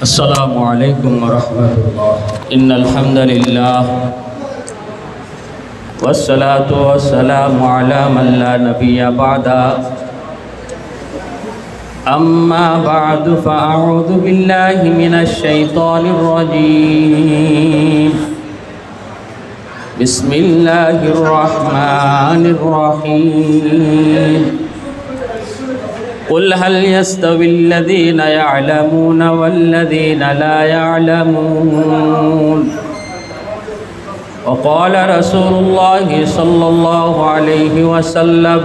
السلام عليكم ورحمة الله. إن الحمد لله والصلاة والسلام على من لا نبي بعده. أما بعد فأعوذ بالله من الشيطان الرجيم. بسم الله الرحمن الرحيم. قل هل يستوي الذين يعلمون والذين لا يعلمون. وقال رسول الله صلى الله عليه وسلم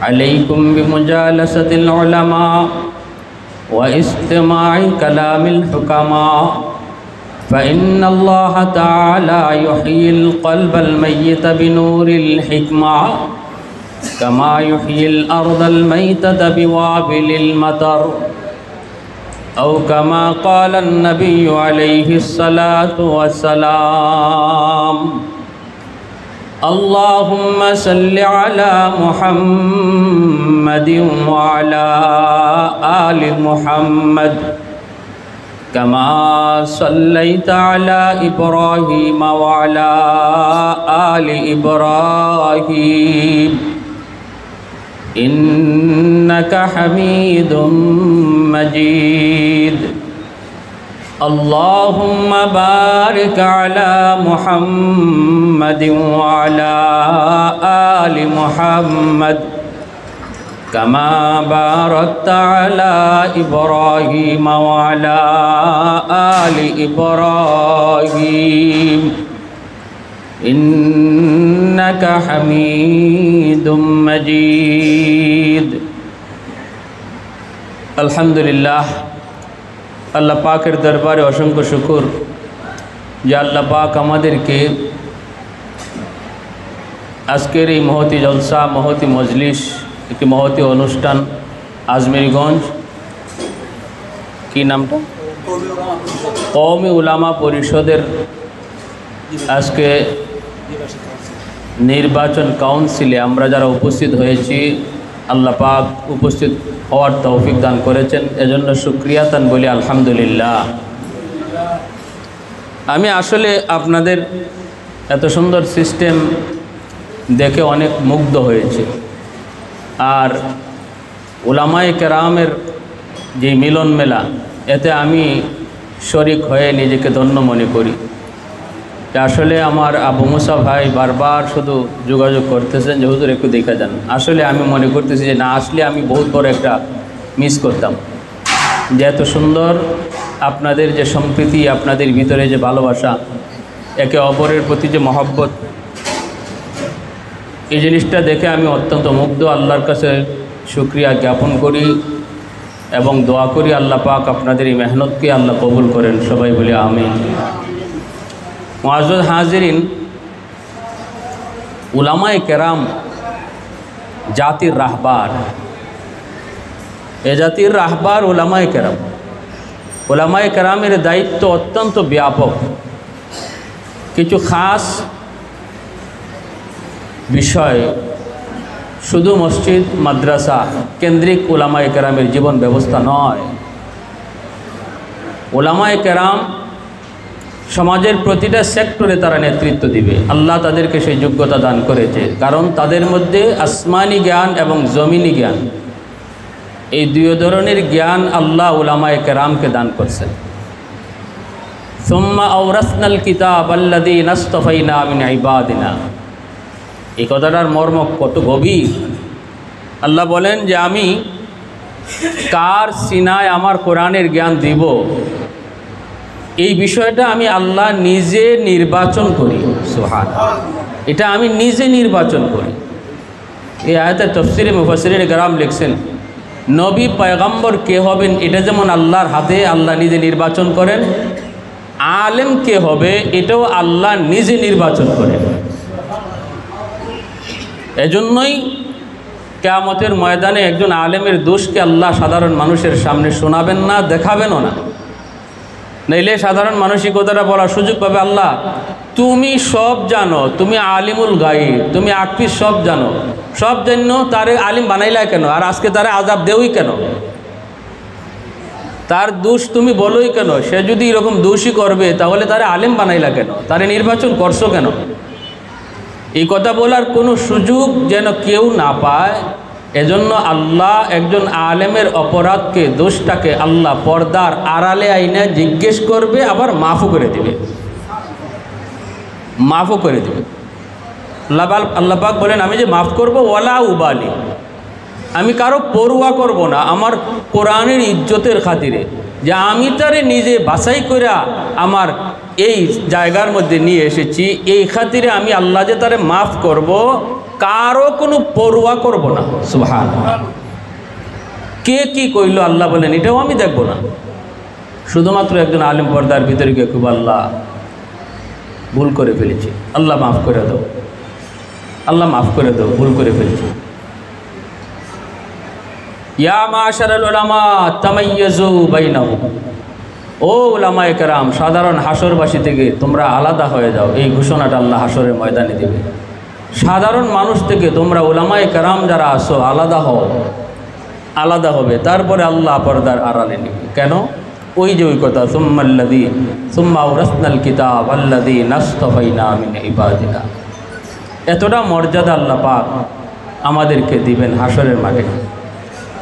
عليكم بمجالسة العلماء واستماع كلام الحكماء فإن الله تعالى يحيي القلب الميت بنور الحكمة كما يحيي الأرض الميتة بوابل المطر أو كما قال النبي عليه الصلاة والسلام. اللهم صل على محمد وعلى آل محمد كما صليت على إبراهيم وعلى آل إبراهيم إنك حميد مجيد. اللهم بارك على محمد وعلى آل محمد كما باركت على إبراهيم وعلى آل إبراهيم إنك حميد مجيد. আলহামদুলিল্লাহ, আল্লাহ পাকের দরবারে অসংখ্য শুকর যে আল্লাহ পাক আমাদেরকে আজকের এই মহতি জলসা, মহতি মজলিস, একটি মহতি অনুষ্ঠান আজমিরগঞ্জ, কি নামটা, কওমি উলামা পরিষদের আজকে নির্বাচন কাউন্সিলে আমরা যারা উপস্থিত হয়েছি, আল্লাহ পাক উপস্থিত হওয়ার তৌফিক দান করেছেন, এজন্য শুকরিয়া তান বলি আলহামদুলিল্লাহ। আমি আসলে আপনাদের এত সুন্দর সিস্টেম দেখে অনেক মুগ্ধ হয়েছি। আর উলামায়ে কেরামের যে মিলন মেলা, এতে আমি শরিক হয়ে নিজেকে ধন্য মনে করি। আসলে আমার আবু মুসা ভাই বারবার শুধু যোগাযোগ করতেছেন যে হুজুর একটু দেখা যান। আসলে আমি মনে করতেছি যে না আসলে আমি বহুত বড় একটা মিস করতাম। যে এত সুন্দর আপনাদের যে সম্প্রীতি, আপনাদের ভিতরে যে ভালোবাসা, একে অপরের প্রতি যে মহব্বত, এই জিনিসটা দেখে আমি অত্যন্ত মুগ্ধ। আল্লাহর কাছে শুকরিয়া জ্ঞাপন করি এবং দোয়া করি আল্লাহ পাক আপনাদের এই মেহনতকে আল্লাহ কবুল করেন। সবাই বলি আমিন। মুআজ্জাজ হাজিরিন, উলামায়ে কেরাম জাতির রাহবার। এ জাতির রাহবার উলামায়ে কেরাম। উলামায়ে কেরামের দায়িত্ব অত্যন্ত ব্যাপক। কিছু খাস বিষয় শুধু মসজিদ মাদ্রাসা কেন্দ্রিক উলামায়ে কেরামের জীবন ব্যবস্থা নয়। উলামায়ে কেরাম সমাজের প্রতিটা সেক্টরে তারা নেতৃত্ব দিবে। আল্লাহ তাদেরকে সেই যোগ্যতা দান করেছে, কারণ তাদের মধ্যে আসমানি জ্ঞান এবং জমিনি জ্ঞান, এই দুই ধরনের জ্ঞান আল্লাহ উলামায়ে কেরামকে দান করছেন। সুম্মা আওরাসনাল কিতাব আল্লাযীনা ইসতাফাইনা মিন ইবাদিনা। এই কথাটার মর্ম কত গভীর। আল্লাহ বলেন যে আমি কার সিনায় আমার কোরআনের জ্ঞান দিব, এই বিষয়টা আমি আল্লাহ নিজে নির্বাচন করি। সুবহানাল্লাহ, এটা আমি নিজে নির্বাচন করি। এই আয়াতের তাফসীরে মুফাসসিরিনে কেরাম লিখছেন, নবী পয়গম্বর কে হবেন এটা যেমন আল্লাহর হাতে, আল্লাহ নিজে নির্বাচন করেন। আলেম কে হবে এটাও আল্লাহ নিজে নির্বাচন করেন। এজন্যই কিয়ামতের ময়দানে একজন আলেমের দোষকে আল্লাহ সাধারণ মানুষের সামনে শোনাবেন না, দেখাবেনও না। নইলে সাধারণ মানসিকতাটা বলার সুযোগ পাবে, আল্লাহ তুমি সব জানো, তুমি আলিমুল গায়ব, তুমি আকফিস সব জানো, সব জন্য তারে আলিম বানাইলা কেন, আর আজকে তারে আযাব দেওই কেন? তার দোষ তুমি বলোই কেন? সে যদি এরকম দোষই করবে তাহলে তারে আলেম বানাইলা কেন? তারে নির্বাচন করছো কেন? এই কথা বলার কোনো সুযোগ যেন কেউ না পায়, এজন্য আল্লাহ একজন আলেমের অপরাধকে, দোষটাকে আল্লাহ পর্দার আড়ালে আইনে জিজ্ঞেস করবে, আবার মাফও করে দিবে, মাফও করে দিবে। আল্লাহ পাক বলেন, আমি যে মাফ করব, ওয়ালা উবালি, আমি কারো পরোয়া করব না আমার কোরআনের ইজ্জতের খাতিরে, যে আমি তারে নিজে বাছাই করে আমার এই জায়গার মধ্যে নিয়ে এসেছি, এই খাতিরে আমি আল্লাহ যে তারে মাফ করব, কারো কোনো পরোয়া করব না। সুবহানাল্লাহ। কে কি কইল আল্লাহ বলেন এটাও আমি দেখব না, শুধুমাত্র একজন আলেম পর্দার ভিতরে গিয়ে খুব আল্লাহ ভুল করে ফেলেছি, আল্লাহ মাফ করে দাও, আল্লাহ মাফ করে দাও, ভুল করে ফেলেছি। ইয়া মাশারাল উলামা তামাইয়াজু বাইনাহুম, ও উলামায়ে কেরাম, সাধারণ হাসরবাসী থেকে তোমরা আলাদা হয়ে যাও। এই ঘোষণাটা আল্লাহ হাসরের ময়দানে দেবে। সাধারণ মানুষ থেকে তোমরা উলামায়ে কেরাম যারা আসো আলাদা হও, আলাদা হবে। তারপরে আল্লাহ পর্দার আড়ালে নেবে। কেন? ওই যে ওই কথা, সুম্মা আওরাসনাল কিতাব আল্লাযী নাসতাফাইনা মিন ইবাদিনা। এতটা মর্যাদা আল্লাহ পাক আমাদেরকে দিবেন হাসরের মাঠে।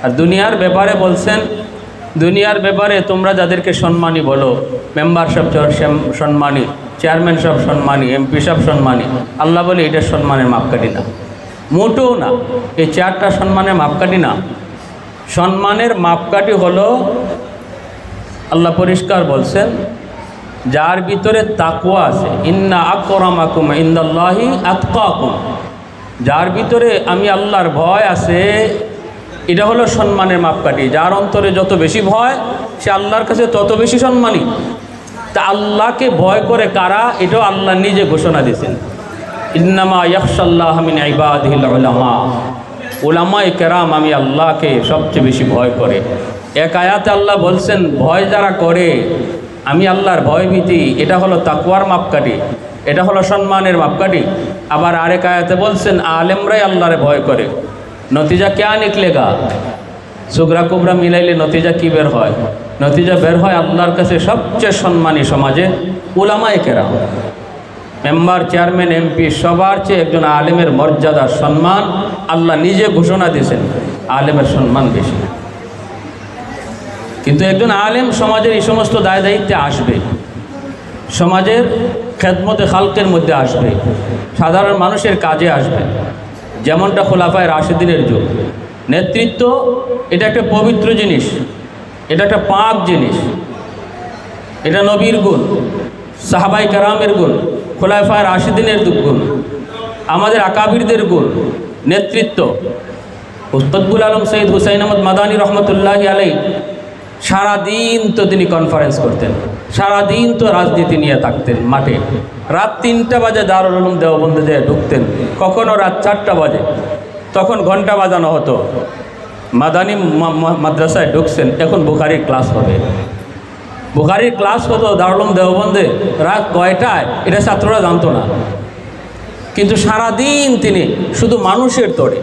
আর দুনিয়ার ব্যাপারে বলছেন, দুনিয়ার ব্যাপারে তোমরা যাদেরকে সম্মানী বলো, মেম্বার সব সম্মানী, চেয়ারম্যান সব সম্মানী, এমপি সব সম্মানী, আল্লাহ বলে এটা সম্মানের মাপকাঠি না, মোটেও না। এই চেয়ারটা সম্মানের মাপকাঠি না। সম্মানের মাপকাঠি হলো, আল্লাহ পরিষ্কার বলছেন, যার ভিতরে তাকওয়া আছে, ইন্না আকরামাকুম ইনদাল্লাহি আতকাকুম, যার ভিতরে আমি আল্লাহর ভয় আছে, এটা হলো সম্মানের মাপকাঠি। যার অন্তরে যত বেশি ভয়, সে আল্লাহর কাছে তত বেশি সম্মানী। তা আল্লাহকে ভয় করে কারা, এটাও আল্লাহ নিজে ঘোষণা দিয়েছেন, ইন্নামা ইয়াখশাল্লাহ মিন ইবাদিহিল উলামা, উলামায়ে কেরাম আমি আল্লাহকে সবচেয়ে বেশি ভয় করে। এক আয়াতে আল্লাহ বলছেন, ভয় যারা করে, আমি আল্লাহর ভয়ভীতি, এটা হলো তাকওয়ার মাপকাঠি, এটা হলো সম্মানের মাপকাঠি। আবার আরেক আয়াতে বলছেন, আলেমরাই আল্লাহরে ভয় করে। নতিজা ক্যা নিকলেগা? সুগরা কুবরা মিলাইলে নতিজা কি বের হয়? নতিজা বের হয় আল্লাহর কাছে সবচেয়ে সম্মানী সমাজে উলামায়ে কেরাম। মেম্বার, চেয়ারম্যান, এমপি সবার চেয়ে একজন আলেমের মর্যাদা, সম্মান আল্লাহ নিজে ঘোষণা দিয়েছেন, আলেমের সম্মান বেশি। কিন্তু একজন আলেম সমাজের এই সমস্ত দায় দায়িত্বে আসবে, সমাজের খেদমতে খালকের মধ্যে আসবে, সাধারণ মানুষের কাজে আসবে। যেমনটা খোলাফায়ে রাশিদিনের যুগ। নেতৃত্ব এটা একটা পবিত্র জিনিস, এটা একটা পাক জিনিস, এটা নবীর গুণ, সাহাবায়ে কেরামের গুণ, খোলাফায়ে রাশিদিনের গুণ, আমাদের আকাবিরদের গুণ। নেতৃত্ব, কুতুবুল আলম সৈয়দ হুসাইন আহমদ মাদানী রহমতুল্লাহি আলাইহি সারাদিন তো তিনি কনফারেন্স করতেন, সারাদিন তো রাজনীতি নিয়ে থাকতেন মাঠে। রাত 3টা বাজে দারুল উলুম দেওবন্দে যেয়ে ঢুকতেন, কখনও রাত 4টা বাজে, তখন ঘন্টা বাজানো হতো। মাদানী মাদ্রাসায় ঢুকছেন, এখন বুখারির ক্লাস হবে, বুখারির ক্লাস হতো দারুল উলুম দেওবন্দে রাত কয়টায়, এটা ছাত্ররা জানতো না। কিন্তু সারাদিন তিনি শুধু মানুষের তরে,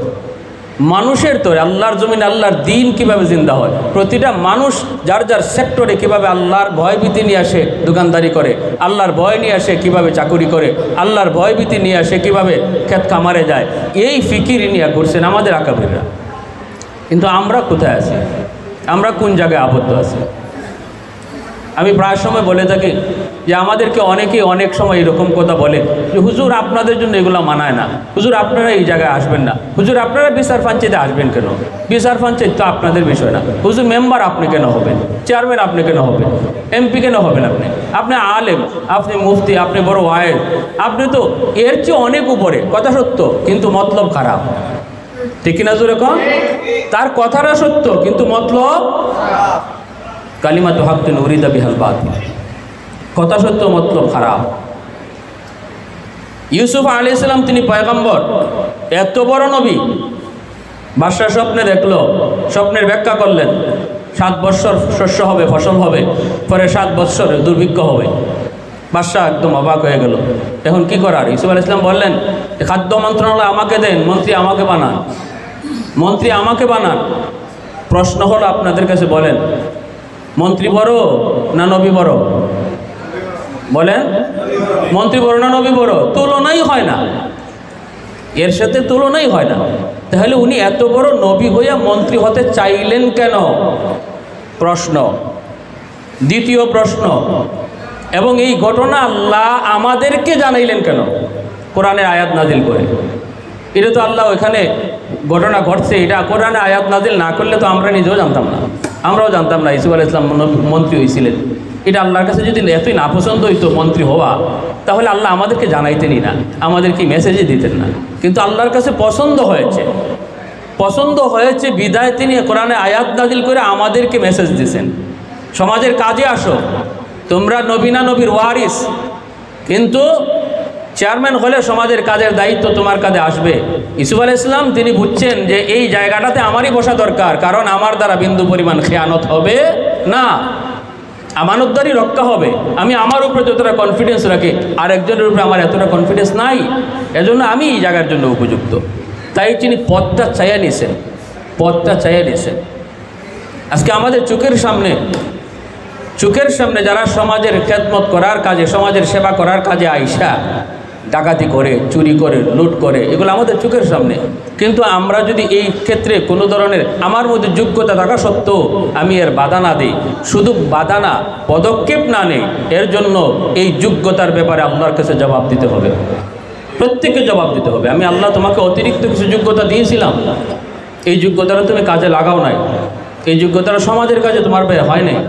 মানুষের তরে, আল্লাহর জমিনে আল্লাহর দিন কিভাবে জিন্দা হয়, প্রতিটা মানুষ যার যার সেক্টরে কিভাবে আল্লাহর ভয়ভীতি নিয়ে আসে দোকানদারি করে, আল্লাহর ভয় নিয়ে আসে কিভাবে চাকুরি করে, আল্লাহর ভয়ভীতি নিয়ে আসে কিভাবে ক্ষেত খামারে যায়, এই ফিকির নিয়ে করছেন আমাদের আকাবিররা। কিন্তু আমরা কোথায় আছি? আমরা কোন জায়গায় আবদ্ধ আছি? আমি প্রায় সময় বলে থাকি যে আমাদেরকে অনেকেই অনেক সময় এরকম কথা বলে যে হুজুর আপনাদের জন্য এগুলো মানায় না, হুজুর আপনারা এই জায়গায় আসবেন না, হুজুর আপনারা বিচার পঞ্চায়েতে আসবেন কেন, বিচার পঞ্চায়েত তো আপনাদের বিষয় না, হুজুর মেম্বার আপনি কেন হবেন, চেয়ারম্যান আপনি কেন হবেন, এমপি কেন হবেন, আপনি আলেম, আপনি মুফতি, আপনি বড় ওয়ায়েজ, আপনি তো এর চেয়ে অনেক উপরে। কথা সত্য, কিন্তু মতলব খারাপ। ঠিক কিনা জোরে কন? তার কথাটা সত্য কিন্তু মতলব কালিমাতু হাক্কিন উরিদা বিহাল বাতিল, কথা সত্য মতলব খারাপ। ইউসুফ আলাইহিস সালাম তিনি পয়গম্বর, এত বড় নবী, বাদশা স্বপ্নে দেখলো, স্বপ্নের ব্যাখ্যা করলেন, 7 বৎসর শস্য হবে, ফসল হবে, পরে 7 বৎসর দুর্ভিক্ষ হবে। বাদশা একদম অবাক হয়ে গেল, এখন কি করার? ইউসুফ আলাইহিস সালাম বললেন, খাদ্য মন্ত্রণালয় আমাকে দেন, মন্ত্রী আমাকে বানান, মন্ত্রী আমাকে বানান। প্রশ্ন হলো আপনাদের কাছে, বলেন মন্ত্রী বড় না নবী বড়? বলেন, মন্ত্রী বড় না নবী বড়? তুলনাই হয় না, এর সাথে তুলনাই হয় না। তাহলে উনি এত বড় নবী হইয়া মন্ত্রী হতে চাইলেন কেন? প্রশ্ন। দ্বিতীয় প্রশ্ন, এবং এই ঘটনা আল্লাহ আমাদেরকে জানাইলেন কেন কোরআনের আয়াত নাজিল করে? এটা তো আল্লাহ ওইখানে ঘটনা ঘটছে, এটা কোরআনে আয়াত নাজিল না করলে তো আমরা নিজেও জানতাম না, আমরাও জানতাম না ইউসুফ আলাইহিস সালাম মন্ত্রী হয়েছিলেন। এটা আল্লাহর কাছে যদি এতই নাপছন্দ হইতো মন্ত্রী হওয়া, তাহলে আল্লাহ আমাদেরকে জানাইতেনই না, আমাদেরকে মেসেজই দিতেন না। কিন্তু আল্লাহর কাছে পছন্দ হয়েছে বিদায় তিনি কোরআনে আয়াত নাজিল করে আমাদেরকে মেসেজ দিয়েছেন, সমাজের কাজে আসো, তোমরা নবী না নবীর ওয়ারিস, কিন্তু চেয়ারম্যান হলে সমাজের কাজের দায়িত্ব তোমার কাঁধে আসবে। ইউসুফ আলাইহিস সালাম তিনি বুঝছেন যে এই জায়গাটাতে আমারই বসা দরকার, কারণ আমার দ্বারা বিন্দু পরিমাণ খেয়ানত হবে না, আমানতদারি রক্ষা হবে। আমি আমার উপরে যতটা কনফিডেন্স রাখি, আর একজনের উপরে আমার এতটা কনফিডেন্স নাই, এজন্য আমি এই জায়গার জন্য উপযুক্ত। তাই তিনি পথটা চাইয়া নিয়েছেন। আজকে আমাদের চোখের সামনে যারা সমাজের খেদমত করার কাজে, সমাজের সেবা করার কাজে আইসা ডাকাতি করে, চুরি করে, লুট করে, এগুলো আমাদের চোখের সামনে। কিন্তু আমরা যদি এই ক্ষেত্রে কোনো ধরনের আমার মধ্যে যোগ্যতা থাকা সত্ত্বেও আমি এর বাধা না দিই, শুধু বাধা না, পদক্ষেপ না নেই, এর জন্য এই যোগ্যতার ব্যাপারে আল্লাহর কাছে জবাব দিতে হবে, প্রত্যেককে জবাব দিতে হবে। আমি আল্লাহ তোমাকে অতিরিক্ত কিছু যোগ্যতা দিয়েছিলাম, এই যোগ্যতাটা তুমি কাজে লাগাও নাই, এই যোগ্যতাটা সমাজের কাজে তোমার ব্যয় হয় নাই।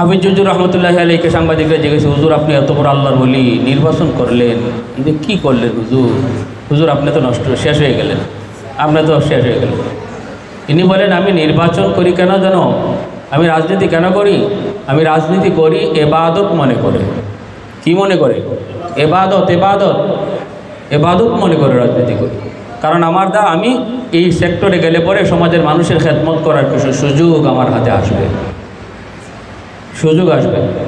হাফিজ হুজুর রহমতুল্লাহ আলাইকে সাংবাদিকরা জিজ্ঞেস, হুজুর আপনি এত বড় আল্লাহর ওলি নির্বাচন করলেন, কিন্তু কী করলেন হুজুর আপনি তো শেষ হয়ে গেলেন। ইনি বলেন, আমি নির্বাচন করি কেন জানো? আমি রাজনীতি কেন করি? আমি রাজনীতি করি এবাদত মনে করে। কি মনে করে? এবাদত মনে করে রাজনীতি করি। কারণ আমার আমি এই সেক্টরে গেলে পরে সমাজের মানুষের খেদমত করার কিছু সুযোগ আমার হাতে আসবে।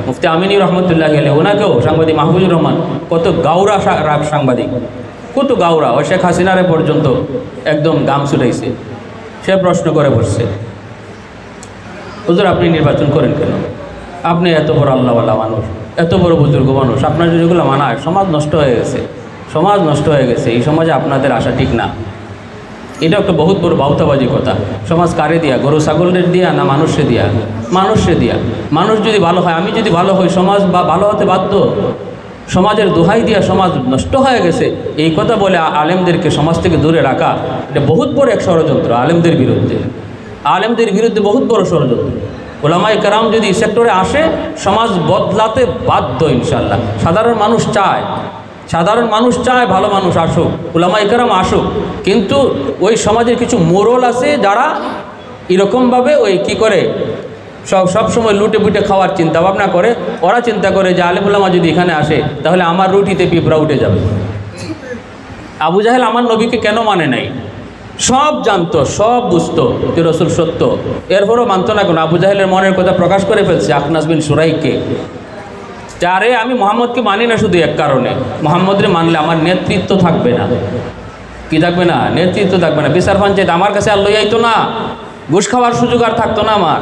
মুফতি আমিনী রহমতুল্লাহ আলাইহি, ওনাকেও সাংবাদিক মাহফুজুর রহমান, কত গাউরা সাংবাদিক, কত গাউরা, ও শেখ হাসিনারে পর্যন্ত একদম গাম ছুটাইছে। সে প্রশ্ন করে বসছে, হুজুর আপনি নির্বাচন করেন কেন? আপনি এত বড় আল্লাহওয়ালা মানুষ, এত বড় বুজুর্গ মানুষ, আপনার যদি এগুলো মানায়, সমাজ নষ্ট হয়ে গেছে, এই সমাজে আপনাদের আসা ঠিক না। এটা একটা বহুত বড় বাউতাবাজি কথা। সমাজ কারে দিয়া? গরু ছাগলের দিয়া না মানুষে দিয়া? মানুষ যদি ভালো হয়, আমি যদি ভালো হই, সমাজ ভালো হতে বাধ্য। সমাজের দোহাই দিয়া সমাজ নষ্ট হয়ে গেছে, এই কথা বলে আলেমদেরকে সমাজ থেকে দূরে রাখা, এটা বহুত বড় এক ষড়যন্ত্র। আলেমদের বিরুদ্ধে বহুত বড় ষড়যন্ত্র। উলামায়ে কেরাম যদি সেক্টরে আসে, সমাজ বদলাতে বাধ্য ইনশাল্লাহ। সাধারণ মানুষ চায় ভালো মানুষ আসুক, উলামায়ে কেরাম আসুক, কিন্তু ওই সমাজের কিছু মোড়ল আছে যারা এরকমভাবে ওই কি করে সব সময় লুটে বুটে খাওয়ার চিন্তা ভাবনা করে। ওরা চিন্তা করে যে আলেম উলামা যদি এখানে আসে, তাহলে আমার রুটিতে পিঁপড়া উঠে যাবে। আবু জাহেল আমার নবীকে কেন মানে নাই? সব জানতো, সব বুঝতো যে রসুল সত্য, এরপরও মানতো না কেন? আবু জাহেলের মনের কথা প্রকাশ করে ফেলছে আখনাস বিন সুরাইককে, যারে আমি মোহাম্মদকে মানি না শুধু এক কারণে, মোহাম্মদরে মানলে আমার নেতৃত্ব থাকবে না। কি থাকবে না? নেতৃত্ব থাকবে না। বিচার পঞ্চায়েত আমার কাছে আর লইয়াইতো না, ঘুষ খাওয়ার সুযোগ আর থাকতো না, আমার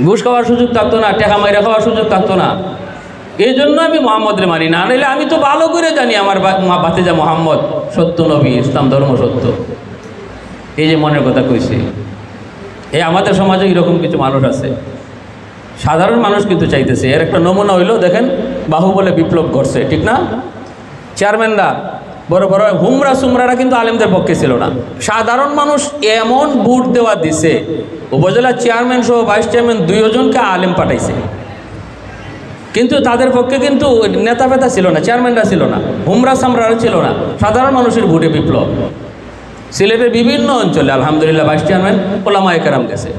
ঘুষ খাওয়ার সুযোগ থাকতো না, টেকা মাইরা খাওয়ার সুযোগ থাকতো না। এই জন্য আমি মোহাম্মদরে মানি না। নাহলে আমি তো ভালো করে জানি আমার ভাতিজা মোহাম্মদ সত্য নবী, ইসলাম ধর্ম সত্য। এই যে মনের কথা কইছি, এই আমাদের সমাজে এরকম কিছু মানুষ আছে, সাধারণ মানুষ কিন্তু চাইতেছে। এর একটা নমুনা হইল, দেখেন বাহুবলে বিপ্লব করছে, ঠিক না? চেয়ারম্যানরা বড় বড় হুমরা সুমরারা কিন্তু আলেমদের পক্ষে ছিল না। সাধারণ মানুষ এমন বুট দেওয়া দিছে, উপজেলা চেয়ারম্যান সহ ভাইস চেয়ারম্যান 2 জনকে আলেম পাঠাইছে, কিন্তু তাদের পক্ষে কিন্তু নেতা ফেতা ছিল না, চেয়ারম্যানরা ছিল না, হুমরা সামরারা ছিল না। সাধারণ মানুষের ভোটে বিপ্লব। সিলেটের বিভিন্ন অঞ্চলে আলহামদুলিল্লাহ ভাইস চেয়ারম্যান উলামায়ে কেরাম গেছে।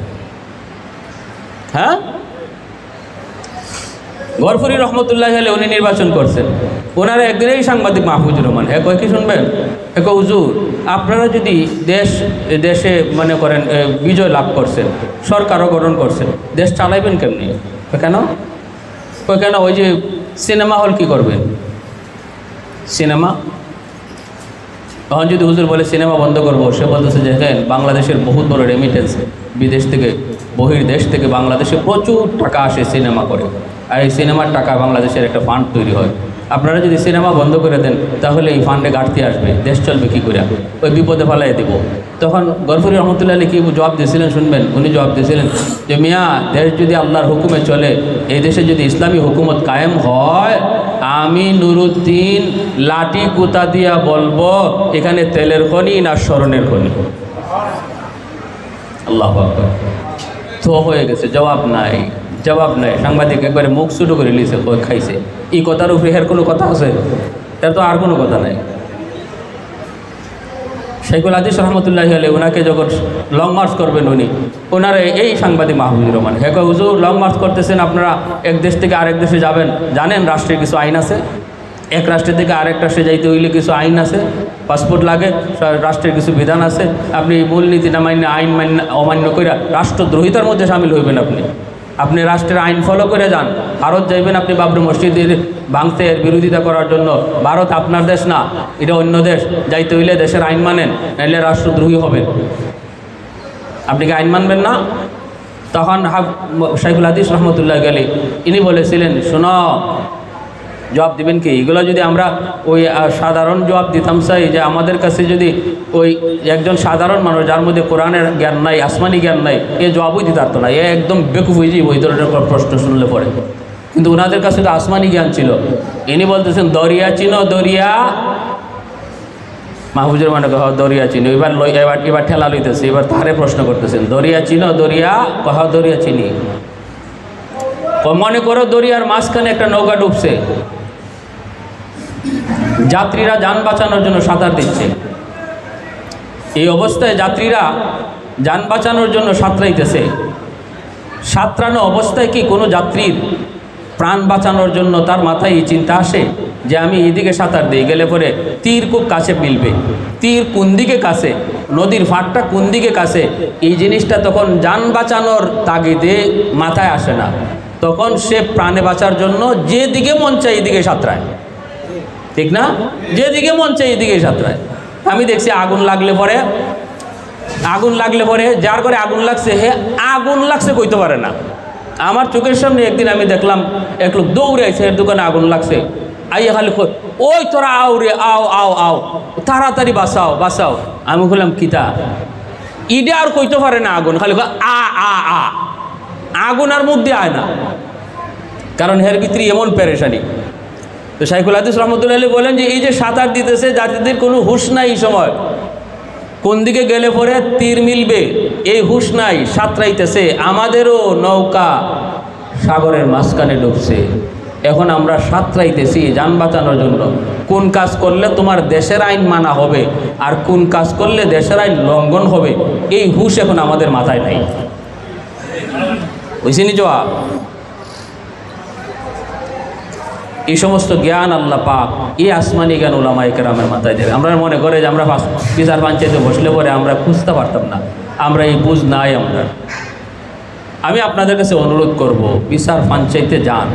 হ্যাঁ, গরফুরি রহমতুল্লাহ আলাইহি উনি নির্বাচন করছেন। ওনারা একদিনেই সাংবাদিক মাহফুজুর রহমান কয় কি শুনবেন, হুজুর আপনারা যদি দেশে মনে করেন বিজয় লাভ করছেন, সরকারও গঠন করছেন, দেশ চালাইবেন কেমনি? কেন? ওই যে সিনেমা হল কি করবেন? সিনেমা তখন যদি হুজুর বলে সিনেমা বন্ধ করবো, সে বলতেছে যে দেখেন বাংলাদেশের বহুত বড় রেমিটেন্স, বিদেশ থেকে বহির্দেশ থেকে বাংলাদেশে প্রচুর টাকা আসে সিনেমা করে, আর এই সিনেমার টাকা বাংলাদেশের একটা ফান্ড তৈরি হয়। আপনারা যদি সিনেমা বন্ধ করে দেন তাহলে এই ফান্ডে ঘাটতি আসবে, দেশ চলবে কী করে, ওই বিপদে ফেলাই দেব। তখন গরফুরি রহমতুল্লাহ আলী কি জবাব দিয়েছিলেন শুনবেন? উনি জবাব দিয়েছিলেন যে মিয়া, দেশ যদি আল্লাহর হুকুমে চলে, এই দেশে যদি ইসলামী হুকুমত কায়েম হয়, আমি নুরুদ্দিন লাঠি কুতা দিয়া বলবো এখানে তেলের খনি না স্মরণের খনি। আল্লাহু আকবার। তো হয়ে গেছে, জবাব নাই, জবাব নাই। সাংবাদিক একবারে মুখ ছুটো করে লিছে, খাইছে। এই কথার উপরে এর কোনো কথা আছে? এর তো আর কোনো কথা নাই। শাইখুল হাদিস রহমতুল্লাহি আলাইহি ওনাকে যখন লং মার্চ করবেন উনি, ওনারা এই সাংবাদিক মাহবুবুর রহমান, হ্যাঁ হুজুর লং মার্চ করতেছেন আপনারা, এক দেশ থেকে আরেক দেশে যাবেন, জানেন রাষ্ট্রের কিছু আইন আছে, এক রাষ্ট্রের থেকে আরেক রাষ্ট্রে যাইতে হইলে কিছু আইন আছে, পাসপোর্ট লাগে, রাষ্ট্রের কিছু বিধান আছে। আপনি মূলনীতি না মান্য, আইন মান্য অমান্য করে রাষ্ট্রদ্রোহিতার মধ্যে সামিল হইবেন। আপনি রাষ্ট্রের আইন ফলো করে যান। ভারত যাইবেন আপনি বাবরি মসজিদের ভাঙতে বিরোধিতা করার জন্য, ভারত আপনার দেশ না, এটা অন্য দেশ। যাইতে হইলে দেশের আইন মানেন, নাইলে রাষ্ট্রদ্রোহী হবেন। আপনি কি আইন মানবেন না? তখন শাইখুল হাদিস রহমতুল্লাহ আলাইহি ইনি বলেছিলেন, শোনো, জবাব দিবেন কি? এগুলো যদি আমরা ওই সাধারণ জবাব দিতাম চাই, যে আমাদের কাছে যদি ওই একজন সাধারণ মানুষ যার মধ্যে কোরআনের জ্ঞান নাই, আসমানি জ্ঞান নাই, এ জবাবই দিতে পারতো না, এ একদম বেকুফ হয়ে যাবে ওই ধরনের প্রশ্ন শুনলে পরে। কিন্তু ওনাদের কাছে তো আসমানি জ্ঞান ছিল। ইনি বলতেছেন দরিয়া চিনো, দরিয়া। মাহফুজুর মানে কহ দরিয়া চিনো, এবার ঠেলা লইতেছে, এবার তারে প্রশ্ন করতেছেন দরিয়া চিনো, দরিয়া কহ দরিয়া চিনি। মনে করো দরিয়ার মাঝখানে একটা নৌকা ডুবছে, যাত্রীরা যান বাঁচানোর জন্য সাঁতার দিচ্ছে। এই অবস্থায় যাত্রীরা যান বাঁচানোর জন্য সাঁতরাইতেছে। সাঁতরানো অবস্থায় কি কোনো যাত্রীর প্রাণ বাঁচানোর জন্য তার মাথায় এই চিন্তা আসে যে আমি এইদিকে সাঁতার দিই, গেলে পরে তীর খুব কাছে মিলবে, তীর কোন দিকে কাছে, নদীর ফাটটা কোন দিকে কাছে, এই জিনিসটা তখন যান বাঁচানোর তাগিদে মাথায় আসে না। তখন সে প্রাণে বাঁচার জন্য যেদিকে মন চায় এদিকে সাঁতরায়, ঠিক না? যেদিকে মন চায় এদিকে সাঁতরায়। আমি দেখছি আগুন লাগলে পরে যার করে আগুন লাগছে, হে আগুন লাগছে কইতে পারে না। আমার চোখের সামনে একদিন আমি দেখলাম এক লোক দৌড়ে আইছে, এর দোকানে আগুন লাগছে, আইয়া খালি ওই তোরা আও রে, আও আও আও, তাড়াতাড়ি বাঁচাও বাঁচাও। আমি বললাম কিতা, ইডে আর কইতে পারে না আগুন, খালি আ আ আ, আগুন আর মুখ দিয়ে আয় না, কারণ এর ভিতরে এমন পেরেশানি। তো শাইখুল হাদিস রহমতুল্লাহ আলাইহি বলেন যে এই যে সাঁতার দিতেছে যাত্রীদের কোনো হুঁশ নাই, এই সময় কোন দিকে গেলে পরে তীর মিলবে এই হুঁশ নাই, সাঁতরাইতেছে। আমাদেরও নৌকা সাগরের মাঝখানে ডুবছে, এখন আমরা সাঁতরাইতেছি যান বাঁচানোর জন্য। কোন কাজ করলে তোমার দেশের আইন মানা হবে আর কোন কাজ করলে দেশের আইন লঙ্ঘন হবে, এই হুঁশ এখন আমাদের মাথায় নাই। বুঝছেনি জবাব? এই সমস্ত জ্ঞান আল্লাহ পাক, এই আসমানি জ্ঞান উলামায়ে কেরামের মাথায় দেবে। আমরা মনে করে যে আমরা বিচার পঞ্চায়েতে বসলে পরে আমরা খুঁজতে পারতাম না, আমরা এই বুঝ নাই আমরা। আমি আপনাদের কাছে অনুরোধ করব, বিচার পঞ্চায়েতে যান,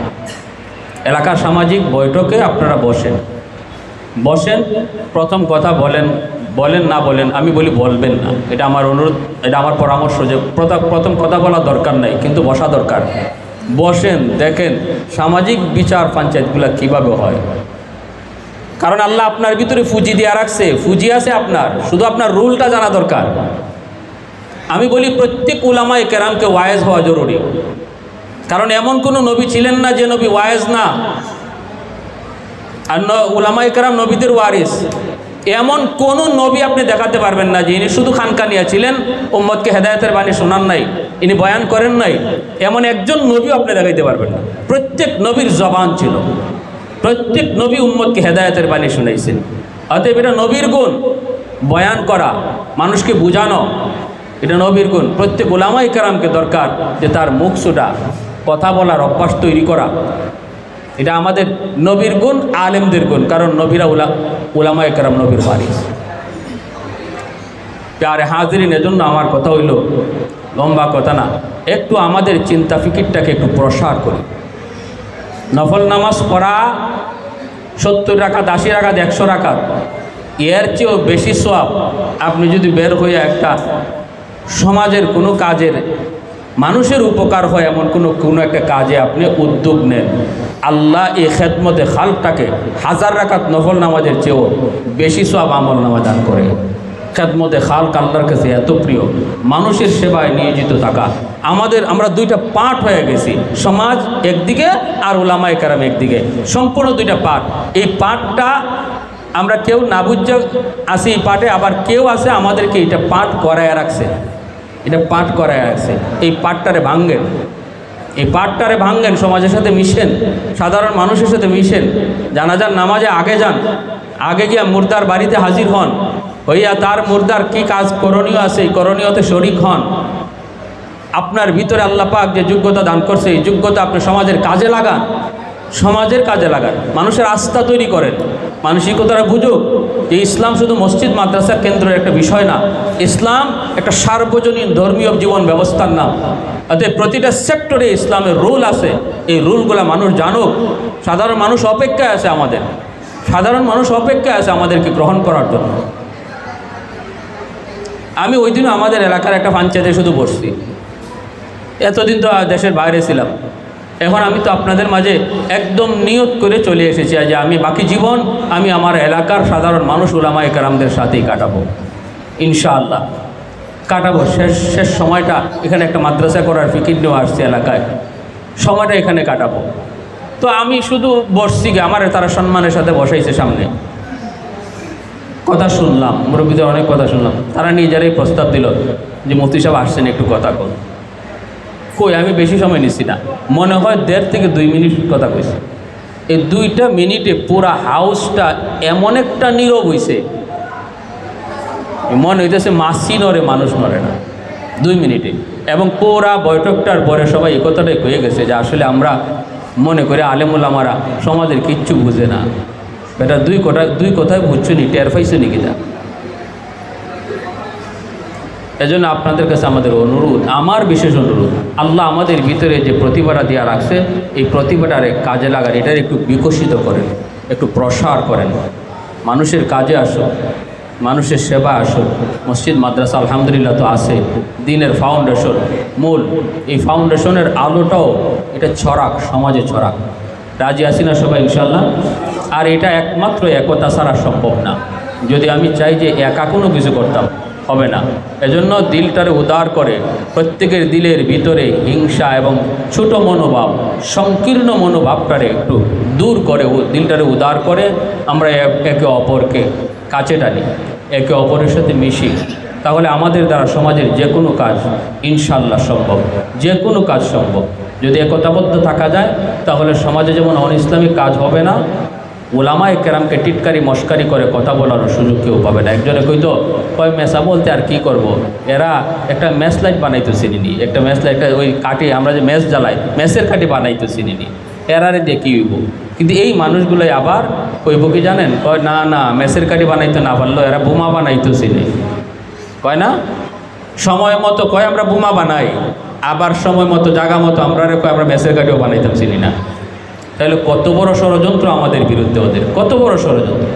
এলাকার সামাজিক বৈঠকে আপনারা বসেন, প্রথম কথা বলেন না বলেন, আমি বলি বলবেন না, এটা আমার অনুরোধ, এটা আমার পরামর্শ যে প্রথম কথা বলা দরকার নাই, কিন্তু বসা দরকার। বসেন, দেখেন সামাজিক বিচার পঞ্চায়েতগুলো কীভাবে হয়। কারণ আল্লাহ আপনার ভিতরে ফুজি দিয়ে রাখছে, ফুজি আছে আপনার, শুধু আপনার রুলটা জানা দরকার। আমি বলি প্রত্যেক উলামায়ে কেরামকে ওয়ায়েজ হওয়া জরুরি, কারণ এমন কোনো নবী ছিলেন না যে নবী ওয়ায়েজ না। আর উলামায়ে কেরাম নবীদের ওয়ারিস, এমন কোন নবী আপনি দেখাতে পারবেন না যে ইনি শুধু খানকানিয়া ছিলেন, উম্মতকে হেদায়েতের বাণী শোনান নাই, ইনি বয়ান করেন নাই, এমন একজন নবীও আপনি দেখাইতে পারবেন না। প্রত্যেক নবীর জবান ছিল, প্রত্যেক নবী উম্মতকে হেদায়েতের বাণী শুনাইছেন। অতএব এটা নবীর গুণ, বয়ান করা, মানুষকে বুঝানো, এটা নবীর গুণ। প্রত্যেক উলামায়ে কেরামকে দরকার যে তার মুখ ছুটা, কথা বলার অভ্যাস তৈরি করা, এটা আমাদের নবীর গুণ, আলেমদের গুণ। কারণ নবীরা উলামায়ে কেরাম নবীর ওয়ারিস। প্যারে হাজিরিন, এজন্য আমার কথা হইল, লম্বা কথা না, একটু আমাদের চিন্তা ফিকিরটাকে একটু প্রসার করি। নফল নামাজ পড়া 70 রাকাত, 80 রাকাত, 100 রাকাত, এর চেয়েও বেশি সওয়াব আপনি যদি বের হয়ে একটা সমাজের কোনো কাজের মানুষের উপকার হয় এমন কোনো একটা কাজে আপনি উদ্যোগ নেন, আল্লাহ এই খেদমতে খালকটাকে 1000 রাকাত নফল নামাজের চেয়েও বেশি সওয়াব আমল নামা দান করে। খেদমতে খালক আল্লাহর কাছে এত প্রিয়, মানুষের সেবায় নিয়োজিত থাকা। আমরা দুইটা পার্ট হয়ে গেছি, সমাজ একদিকে আর উলামায়ে কেরাম একদিকে, সম্পূর্ণ দুইটা পার্ট। এই পার্টটা আমরা কেউ না বুঝে আসি এই পার্টে, আবার কেউ আছে আমাদেরকে এটা পার্ট করায় রাখছে, এটা পাঠ করায় আছে। এই পাঠটারে ভাঙ্গেন, এই পাঠটারে ভাঙ্গেন, সমাজের সাথে মিশেন, সাধারণ মানুষের সাথে মিশেন, জানাজার নামাজে আগে যান, আগে গিয়া মুর্দার বাড়িতে হাজির হন, হইয়া তার মুর্দার কি কাজ করণীয় আছে এই করণীয়তে শরিক হন। আপনার ভিতরে আল্লাহ পাক যে যোগ্যতা দান করছে এই যোগ্যতা আপনি সমাজের কাজে লাগান, সমাজের কাজে লাগান, মানুষের আস্থা তৈরি করেন, মানসিকতারা বুঝুক যে ইসলাম শুধু মসজিদ মাদ্রাসার কেন্দ্রের একটা বিষয় না, ইসলাম একটা সার্বজনীন ধর্মীয় জীবন ব্যবস্থার নাম। অতএব প্রতিটা সেক্টরে ইসলামের রুল আছে, এই রুলগুলো মানুষ জানুক। সাধারণ মানুষ অপেক্ষায় আছে, সাধারণ মানুষ অপেক্ষায় আছে আমাদেরকে গ্রহণ করার জন্য। আমি ওই দিনও আমাদের এলাকার একটা পঞ্চায়েতে শুধু বসছি, এতদিন তো দেশের বাইরে ছিলাম, এখন আমি তো আপনাদের মাঝে একদম নিয়ত করে চলে এসেছি যে আমি বাকি জীবন আমি আমার এলাকার সাধারণ মানুষ উলামায়ে কেরামদের সাথেই কাটাবো, ইনশাআল্লাহ কাটাবো। শেষ সময়টা এখানে একটা মাদ্রাসা করার ফিকির নিয়ে আসছে এলাকায়, সময়টা এখানে কাটাবো। তো আমি শুধু বসছি, আমার তারা সম্মানের সাথে বসাইছে সামনে, কথা শুনলাম, মুরব্বীদের অনেক কথা শুনলাম। তারা নিজেরাই প্রস্তাব দিল যে মুফতি সাহেব আসছেন, একটু কথা কন। কই আমি বেশি সময় নিছি না, মনে হয় 1.5 থেকে 2 মিনিট কথা কইছি। এই 2টা মিনিটে পুরা হাউসটা এমন একটা নীরব হইছে, মনে হইতেছে মাছি নড়ে মানুষ নড়ে না 2 মিনিটে। এবং পুরা বৈঠকটার পরে সবাই এই কথাটাই কয়ে গেছে যে আসলে আমরা মনে করি আলেম ওলামারা সমাজের কিচ্ছু বুঝে না। এটা দুই কথায় বুঝছো নি, টের পাইছো নি কিনা? এজন্য আপনাদের কাছে আমাদের অনুরোধ, আমার বিশেষ অনুরোধ, আল্লাহ আমাদের ভিতরে যে প্রতিভাটা দেওয়া রাখছে এই প্রতিভাটারে কাজে লাগান, এটার একটু বিকশিত করেন, একটু প্রসার করেন, মানুষের কাজে আসো, মানুষের সেবা আসো। মসজিদ মাদ্রাসা আলহামদুলিল্লাহ তো আছে, দিনের ফাউন্ডেশন মূল, এই ফাউন্ডেশনের আলোটাও এটা ছড়াক, সমাজে ছড়াক। রাজি আছি না সবাই ইনশাল্লাহ? আর এটা একমাত্র একতা ছাড়া সম্ভব না। যদি আমি চাই যে একা কোনো কিছু করতাম হবে না। এজন্য দিলটারে উদার করে, প্রত্যেকের দিলের ভিতরে হিংসা এবং ছোট মনোভাব, সংকীর্ণ মনোভাবটারে একটু দূর করে, দিলটারে উদার করে আমরা একে অপরকে কাছে টানি, একে অপরের সাথে মিশি, তাহলে আমাদের দ্বারা সমাজের যে কোনো কাজ ইনশাল্লাহ সম্ভব, যে কোনো কাজ সম্ভব। যদি একতাবদ্ধ থাকা যায় তাহলে সমাজে যেমন অনইসলামিক কাজ হবে না, ওলামায়ে কেরামকে টিটকারি মস্কারি করে কথা বলার সুযোগ কেউ পাবে না। একজনে কইতো কয় মেসা বলতে আর কি করব, এরা একটা ম্যাচ লাইট বানাইতো চিনিনি, একটা ম্যাচ লাইট ওই কাঠি আমরা যে ম্যাচ জ্বালাই ম্যাচের কাঠি বানাইতো চিনিনি, এরারে দিয়ে কী হইব। কিন্তু এই মানুষগুলোই আবার কইব কি জানেন, কয় না না ম্যাচের কাঠি বানাইতো না পারলো, এরা বোমা বানাইতো চিনি, কয় না সময় মতো কয় আমরা বোমা বানাই, আবার সময় মতো জায়গা মতো আমরা কয় আমরা ম্যাচের কাঠিও বানাইতাম চিনি না। তাহলে কত বড় ষড়যন্ত্র আমাদের বিরুদ্ধে, ওদের কত বড় ষড়যন্ত্র।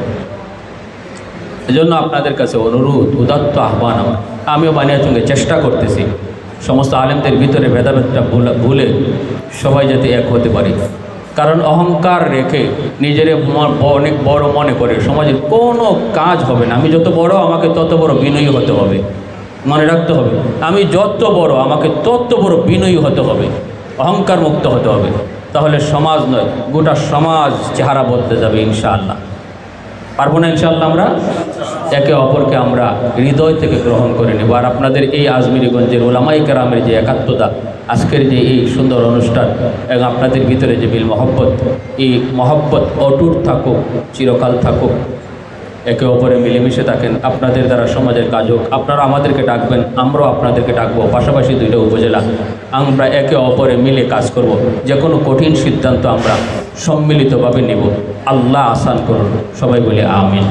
এজন্য আপনাদের কাছে অনুরোধ, উদাত্ত আহ্বান আমার, আমিও বানিয়াচুঙ্গে চেষ্টা করতেছি সমস্ত আলেমদের ভিতরে ভেদাভেদটা ভুলে সবাই যাতে এক হতে পারি। কারণ অহংকার রেখে নিজের অনেক বড় মনে করে সমাজের কোনো কাজ হবে না। আমি যত বড় আমাকে তত বড় বিনয়ী হতে হবে, মনে রাখতে হবে। আমি যত বড় আমাকে তত বড় বিনয়ী হতে হবে, অহংকার মুক্ত হতে হবে। তাহলে সমাজ নয় গোটা সমাজ চেহারা বদলে যাবে ইনশাআল্লাহ। পারবো না ইনশাআল্লাহ? আমরা একে অপরকে আমরা হৃদয় থেকে গ্রহণ করে নেব। আর আপনাদের এই আজমিরিগঞ্জের ওলামায়ে কেরামের যে একাত্মতা, আজকের যে এই সুন্দর অনুষ্ঠান এবং আপনাদের ভিতরে যে বিল মহব্বত, এই মহব্বত অটুট থাকুক, চিরকাল থাকুক, একে অপরে মিলেমিশে থাকেন। আপনাদের দ্বারা সমাজের কাজ হোক, আপনারা আমাদেরকে ডাকবেন, আমরাও আপনাদেরকে ডাকবো। পাশাপাশি 2টা উপজেলা, আমরা একে অপরে মিলে কাজ করব। যে কোনো কঠিন সিদ্ধান্ত আমরা সম্মিলিতভাবে নেব। আল্লাহ আসান করুন, সবাই বলে আমিন।